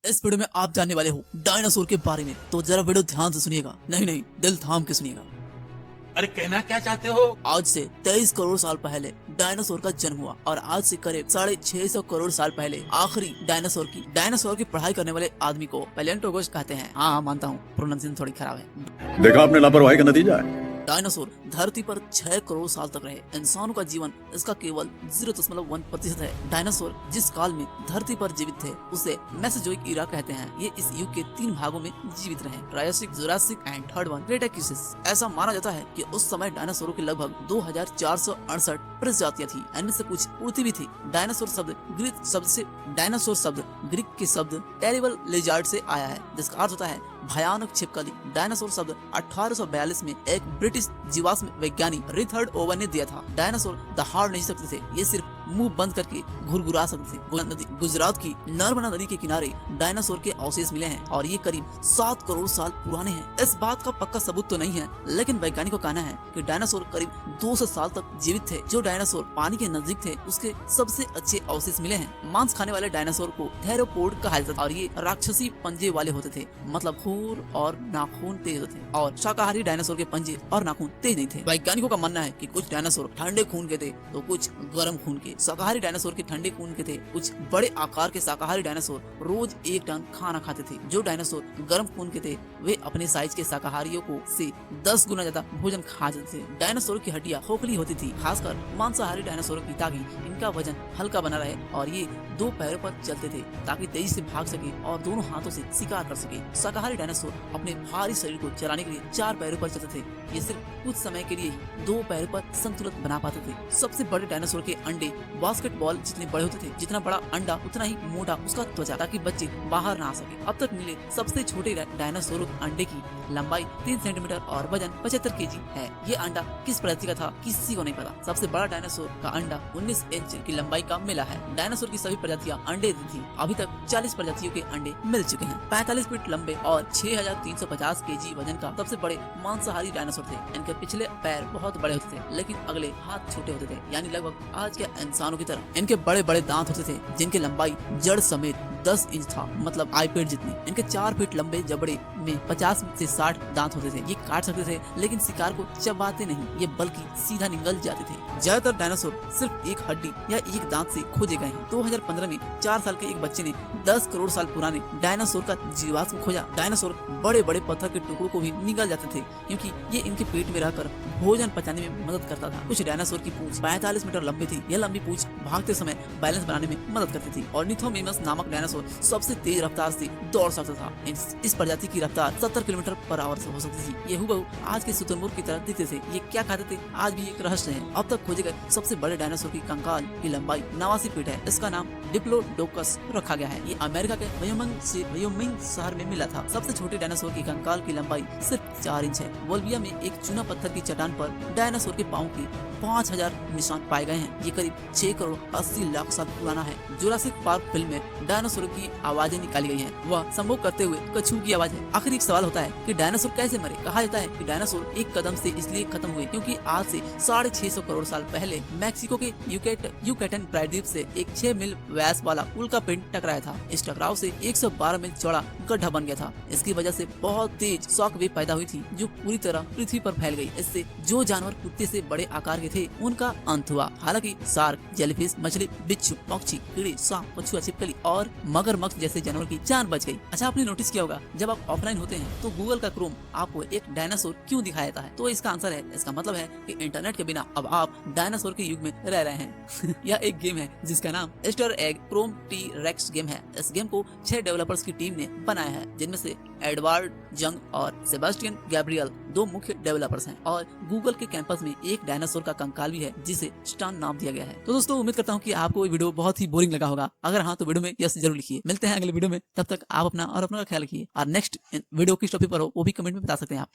इस वीडियो में आप जानने वाले हो डायनासोर के बारे में, तो जरा वीडियो ध्यान से सुनिएगा। नहीं, दिल थाम के सुनिएगा। अरे कहना क्या चाहते हो? आज से 23 करोड़ साल पहले डायनासोर का जन्म हुआ और आज से करीब 650 करोड़ साल पहले आखिरी डायनासोर की पढ़ाई करने वाले आदमी को पैलेंटोगोस कहते हैं। हाँ, मानता हूँ प्रोनाउंसिएशन थोड़ी खराब है। देखा आपने लापरवाही का नतीजा है। डायनासोर धरती पर 6 करोड़ साल तक रहे। इंसानों का जीवन इसका केवल 0.1% है। डायनासोर जिस काल में धरती पर जीवित थे उसे मेसोजोइक इरा कहते हैं। ये इस युग के 3 भागों में जीवित रहे, Triassic, Jurassic and third one Cretaceous. ऐसा माना जाता है कि उस समय डायनासोरों की लगभग 2468 प्रजातियां थी। इनमें से कुछ उड़ती भी थी। डायनासोर शब्द ग्रीक के शब्द टेरिबल लिजार्ड से आया है, जिसका अर्थ होता है भयानक छिपकली। डायनासोर शब्द 1842 में एक ब्रिटिश जीवाश्म वैज्ञानिक रिचर्ड ओवन ने दिया था। डायनासोर दहाड़ नहीं सकते थे, ये सिर्फ मुंह बंद करके घुरघुरा सकते थे। गुजरात की नर्मदा नदी के किनारे डायनासोर के अवशेष मिले हैं और ये करीब 7 करोड़ साल पुराने हैं। इस बात का पक्का सबूत तो नहीं है, लेकिन वैज्ञानिकों का कहना है कि डायनासोर करीब 200 साल तक जीवित थे। जो डायनासोर पानी के नजदीक थे उसके सबसे अच्छे अवशेष मिले हैं। मांस खाने वाले डायनासोर को थेरोपोड कहा जाता था और ये राक्षसी पंजे वाले होते थे, मतलब खूर और नाखून तेज होते थे, और शाकाहारी डायनासोर के पंजे और नाखून तेज नहीं थे। वैज्ञानिकों का मानना है कि कुछ डायनासोर ठंडे खून के थे तो कुछ गर्म खून के। शाकाहारी डायनासोर के ठंडे खून के थे। कुछ बड़े आकार के शाकाहारी डायनासोर रोज 1 टन खाना खाते थे। जो डायनासोर गर्म खून के थे वे अपने साइज के शाकाहारियों को से 10 गुना ज्यादा भोजन खा जाते थे। डायनासोर की हड्डियां खोखली होती थी, खासकर मांसाहारी डायनासोरों की, ताकि इनका वजन हल्का बना रहे, और ये 2 पैरों पर चलते थे ताकि तेजी से भाग सके और दोनों हाथों से शिकार कर सके। शाकाहारी डायनासोर अपने भारी शरीर को चलाने के लिए 4 पैरों पर चलते थे। ये सिर्फ कुछ समय के लिए 2 पैरों पर संतुलन बना पाते थे। सबसे बड़े डायनासोर के अंडे बास्केटबॉल जितने बड़े होते थे। जितना बड़ा अंडा उतना ही मोटा उसका त्वचा, ताकि बच्चे बाहर ना आ सके। अब तक मिले सबसे छोटे डायनासोर अंडे की लंबाई 3 सेंटीमीटर और वजन 75 केजी है। ये अंडा किस प्रजाति का था किसी को नहीं पता। सबसे बड़ा डायनासोर का अंडा 19 इंच की लंबाई का मिला है। डायनासोर की सभी प्रजातियां अंडे देती थी। अभी तक 40 प्रजातियों के अंडे मिल चुके हैं। 45 फीट लंबे और 6350 केजी वजन का सबसे बड़े मांसाहारी डायनासोर थे। इनके पिछले पैर बहुत बड़े होते थे, लेकिन अगले हाथ छोटे होते थे, यानी लगभग आज के इंसानों की तरह। इनके बड़े बड़े दांत होते थे जिनकी लंबाई जड़ समेत 10 इंच था, मतलब आईपेड जितनी। इनके 4 फीट लंबे जबड़े में 50 से 60 दांत होते थे। ये काट सकते थे, लेकिन शिकार को चबाते नहीं, ये बल्कि सीधा निगल जाते थे। ज्यादातर डायनासोर सिर्फ एक हड्डी या एक दांत से खोजे गए हैं। 2015 में 4 साल के एक बच्चे ने 10 करोड़ साल पुराने डायनासोर का जीवाश्म खोजा। डायनासोर बड़े बड़े पत्थर के टुकड़ों को भी निगल जाते थे, क्योंकि ये इनके पेट में रहकर भोजन पचाने में मदद करता था। कुछ डायनासोर की पूंछ 45 मीटर लंबी थी। यह लंबी पूंछ भागते समय बैलेंस बनाने में मदद करती थी। और निथोमिमस नामक डायनासोर सबसे तेज रफ्तार से दौड़ सकता था। इस प्रजाति की रफ्तार 70 किलोमीटर पर आवर हो सकती थी। ये हुबहू आज के शुतुरमुर्ग की तरह दिखते थे। ये क्या खाते थे आज भी एक रहस्य है। अब तक खोजे गए सबसे बड़े डायनासोर की कंकाल की लंबाई 89 फीट है। इसका नाम डिप्लोडोकस रखा गया है। ये अमेरिका के वायोमिंग शहर में मिला था। सबसे छोटे डायनासोर की कंकाल की लंबाई सिर्फ 4 इंच है। बोल्विया में एक चूना पत्थर की चट्टान पर डायनासोर के पाँव की 5000 निशान पाए गए हैं। ये करीब 6 करोड़ 80 लाख साल पुराना है। जुरासिक पार्क फिल्म में डायनासोर की आवाजें निकाली गई हैं। वह संभोग करते हुए कछुओं की आवाज है। आखिर एक सवाल होता है कि डायनासोर कैसे मरे। कहा जाता है कि डायनासोर एक कदम से इसलिए खत्म हुए क्योंकि आज से 650 करोड़ साल पहले मैक्सिको के युकेटन प्रायद्वीप से एक 6 मील व्यास वाला उल्का पिंड टकराया था। इस टकराव से 112 मील चौड़ा गड्ढा बन गया था। इसकी वजह से बहुत तेज शॉक वेव पैदा हुई थी जो पूरी तरह पृथ्वी पर फैल गई। इससे जो जानवर कुत्ते से बड़े आकार के थे उनका अंत हुआ। हालांकि शार्क, जेलीफिश, मछली, बिच्छू, पक्षी, कीड़े, सांप, कछुआ, छिपकली और मगरमच्छ जैसे जानवर की जान बच गई। अच्छा, आपने नोटिस किया होगा जब आप ऑफलाइन होते हैं तो गूगल का क्रोम आपको एक डायनासोर क्यों दिखाया जाता है? तो इसका आंसर है, इसका मतलब है कि इंटरनेट के बिना अब आप डायनासोर के युग में रह रहे हैं। यह एक गेम है जिसका नाम Easter egg Chrome T rex game है। इस गेम को 6 डेवलपर्स की टीम ने बनाया है, जिनमें से एडवर्ड जंग और सेबास्टियन गैब्रियल 2 मुख्य डेवलपर्स हैं। और गूगल के कैंपस में एक डायनासोर का कंकाल भी है जिसे स्टान नाम दिया गया है। तो दोस्तों, उम्मीद करता हूँ कि आपको ये वीडियो बहुत ही बोरिंग लगा होगा। अगर हाँ तो वीडियो में यस जरूर लिखिए। मिलते हैं अगले वीडियो में, तब तक आप अपना का ख्याल रखिए। और नेक्स्ट वीडियो किस टॉपिक पर हो वो भी कमेंट में बता सकते हैं आप।